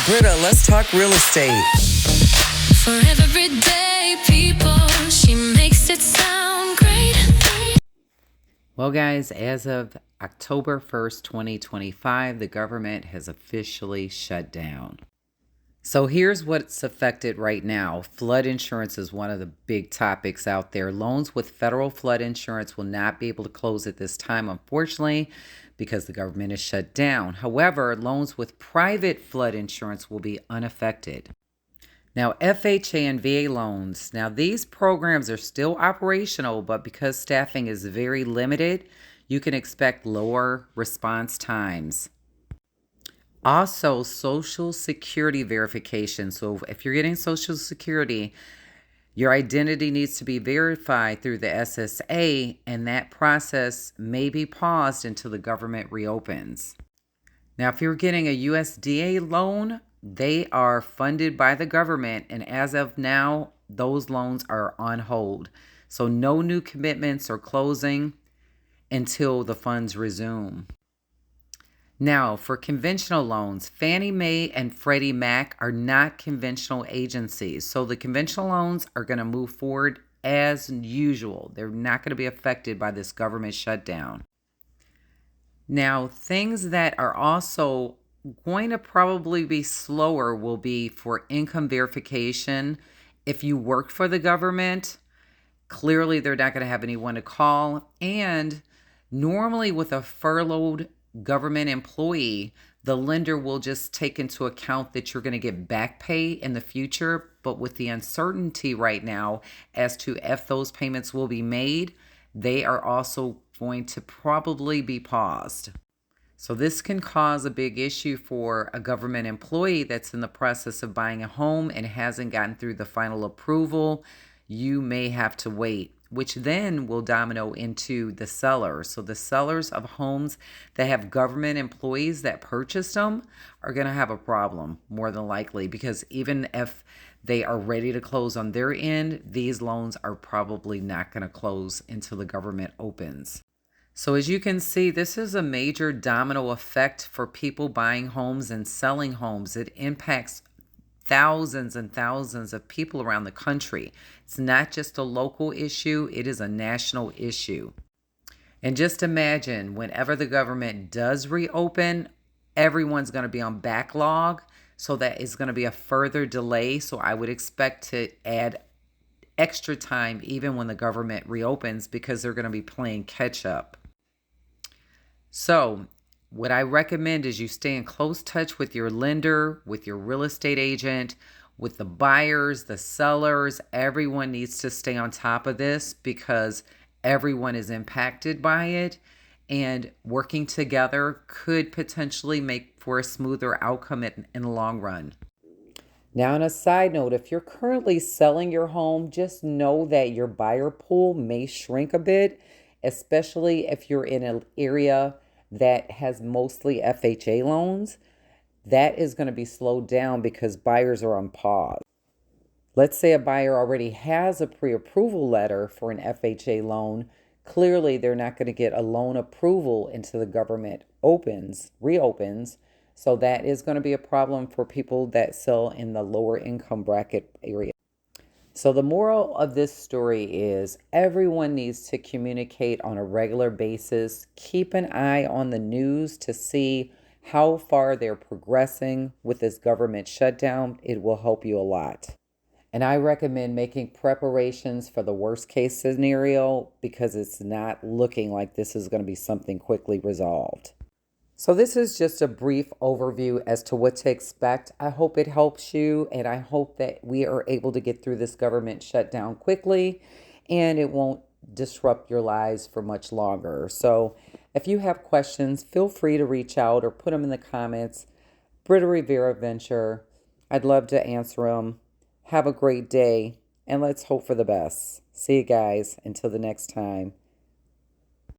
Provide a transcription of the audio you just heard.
Britta, let's talk real estate. For everyday people, she makes it sound great. Well, guys, as of October 1st, 2025, the government has officially shut down. So here's what's affected right now. Flood insurance is one of the big topics out there. Loans with federal flood insurance will not be able to close at this time, unfortunately, because the government is shut down. However, loans with private flood insurance will be unaffected. Now, FHA and VA loans. Now, these programs are still operational, but because staffing is very limited, you can expect lower response times. Also, Social Security verification. So if you're getting Social Security, your identity needs to be verified through the SSA, and that process may be paused until the government reopens. Now, if you're getting a USDA loan, they are funded by the government, and as of now, those loans are on hold. So no new commitments are closing until the funds resume. Now, for conventional loans, Fannie Mae and Freddie Mac are not conventional agencies. So the conventional loans are going to move forward as usual. They're not going to be affected by this government shutdown. Now, things that are also going to probably be slower will be for income verification. If you work for the government, clearly they're not going to have anyone to call. And normally with a furloughed government employee, the lender will just take into account that you're going to get back pay in the future. But with the uncertainty right now as to if those payments will be made, they are also going to probably be paused. So this can cause a big issue for a government employee that's in the process of buying a home and hasn't gotten through the final approval. You may have to wait, which then will domino into the sellers. So the sellers of homes that have government employees that purchased them are going to have a problem, more than likely, because even if they are ready to close on their end, these loans are probably not going to close until the government opens. So as you can see, this is a major domino effect for people buying homes and selling homes. It impacts thousands and thousands of people around the country. It's not just a local issue, it is a national issue. And just imagine, whenever the government does reopen, everyone's going to be on backlog. So that is going to be a further delay. So I would expect to add extra time even when the government reopens, because they're going to be playing catch up. So what I recommend is you stay in close touch with your lender, with your real estate agent, with the buyers, the sellers. Everyone needs to stay on top of this because everyone is impacted by it, and working together could potentially make for a smoother outcome in the long run. Now, on a side note, if you're currently selling your home, just know that your buyer pool may shrink a bit, especially if you're in an area that has mostly FHA loans. That is going to be slowed down because buyers are on pause. Let's say a buyer already has a pre-approval letter for an FHA loan. Clearly, they're not going to get a loan approval until the government reopens. So that is going to be a problem for people that sell in the lower income bracket area. So the moral of this story is everyone needs to communicate on a regular basis. Keep an eye on the news to see how far they're progressing with this government shutdown. It will help you a lot. And I recommend making preparations for the worst case scenario, because it's not looking like this is going to be something quickly resolved. So this is just a brief overview as to what to expect. I hope it helps you, and I hope that we are able to get through this government shutdown quickly and it won't disrupt your lives for much longer. So if you have questions, feel free to reach out or put them in the comments. Britta Rivera Venture. I'd love to answer them. Have a great day, and let's hope for the best. See you guys until the next time.